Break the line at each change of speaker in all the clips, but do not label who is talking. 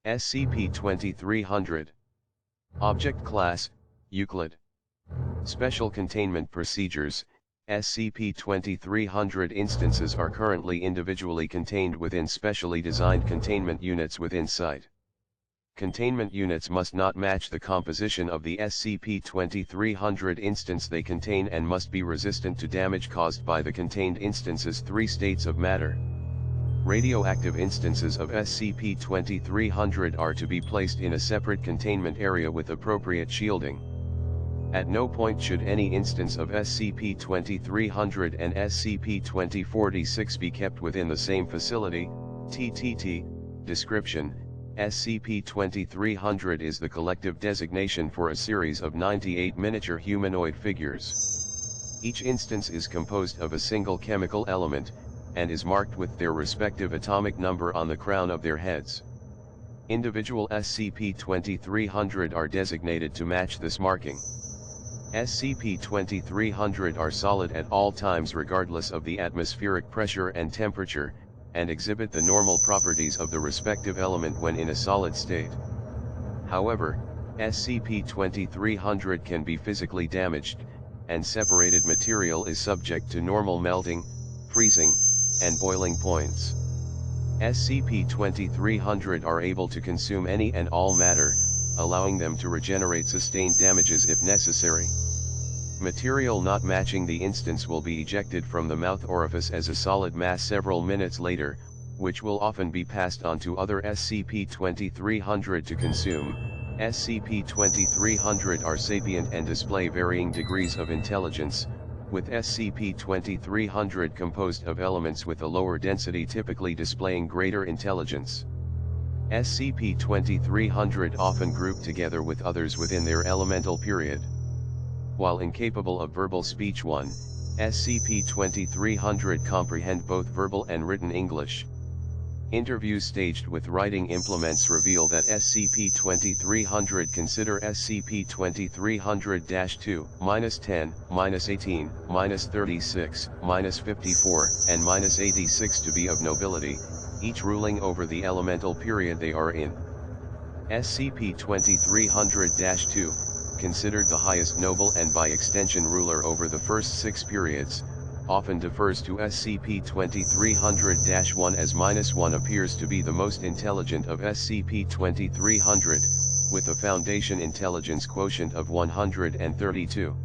SCP-2300. Object Class, Euclid. Special Containment Procedures. SCP-2300 instances are currently individually contained within specially designed containment units within site. Containment units must not match the composition of the SCP-2300 instance they contain and must be resistant to damage caused by the contained instance's three states of matter. Radioactive instances of SCP-2300 are to be placed in a separate containment area with appropriate shielding. At no point should any instance of SCP-2300 and SCP-2046 be kept within the same facility. TTT. Description: SCP-2300 is the collective designation for a series of 98 miniature humanoid figures. Each instance is composed of a single chemical element, and is marked with their respective atomic number on the crown of their heads. Individual SCP-2300 are designated to match this marking. SCP-2300 are solid at all times regardless of the atmospheric pressure and temperature, and exhibit the normal properties of the respective element when in a solid state. However, SCP-2300 can be physically damaged, and separated material is subject to normal melting, freezing, and boiling points. SCP-2300 are able to consume any and all matter, allowing them to regenerate sustained damages if necessary. Material not matching the instance will be ejected from the mouth orifice as a solid mass several minutes later, which will often be passed on to other SCP-2300 to consume. SCP-2300 are sapient and display varying degrees of intelligence, with SCP-2300 composed of elements with a lower density typically displaying greater intelligence. SCP-2300 often group together with others within their elemental period. While incapable of verbal speech, SCP-2300 comprehend both verbal and written English. Interviews staged with writing implements reveal that SCP-2300 consider SCP-2300-2, -10, -18, -36, -54, and -86 to be of nobility, each ruling over the elemental period they are in. SCP-2300-2, considered the highest noble and by extension ruler over the first 6 periods, often defers to SCP-2300-1 as -1 appears to be the most intelligent of SCP-2300, with a Foundation Intelligence Quotient of 132.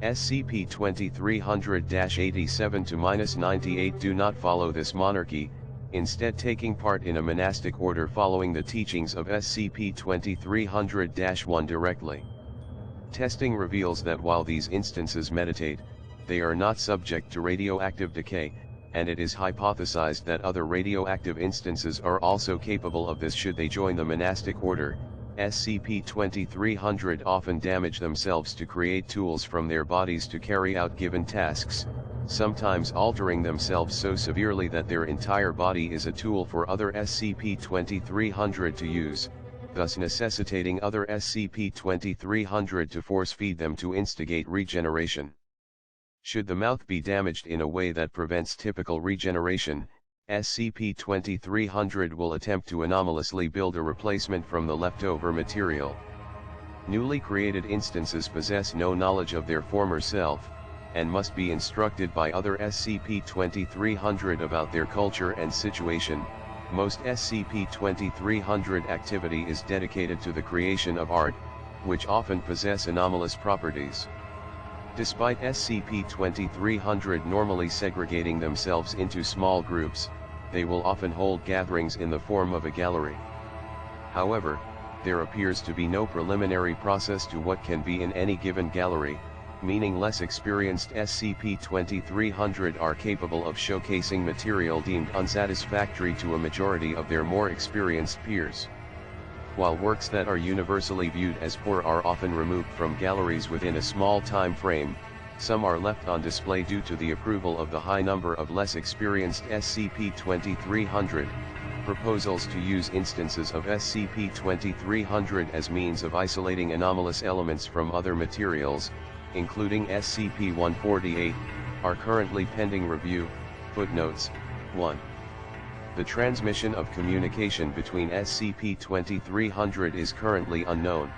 SCP-2300-87 to -98 do not follow this monarchy, instead taking part in a monastic order following the teachings of SCP-2300-1 directly. Testing reveals that while these instances meditate, they are not subject to radioactive decay, and it is hypothesized that other radioactive instances are also capable of this should they join the monastic order. SCP-2300 often damage themselves to create tools from their bodies to carry out given tasks, sometimes altering themselves so severely that their entire body is a tool for other SCP-2300 to use, thus necessitating other SCP-2300 to force-feed them to instigate regeneration. Should the mouth be damaged in a way that prevents typical regeneration, SCP-2300 will attempt to anomalously build a replacement from the leftover material. Newly created instances possess no knowledge of their former self, and must be instructed by other SCP-2300 about their culture and situation. Most SCP-2300 activity is dedicated to the creation of art, which often possess anomalous properties. Despite SCP-2300 normally segregating themselves into small groups, they will often hold gatherings in the form of a gallery. However, there appears to be no preliminary process to what can be in any given gallery, meaning less experienced SCP-2300 are capable of showcasing material deemed unsatisfactory to a majority of their more experienced peers. While works that are universally viewed as poor are often removed from galleries within a small time frame, some are left on display due to the approval of the high number of less experienced SCP-2300. Proposals to use instances of SCP-2300 as means of isolating anomalous elements from other materials, including SCP-148, are currently pending review. Footnotes: 1. The transmission of communication between SCP-2300 is currently unknown.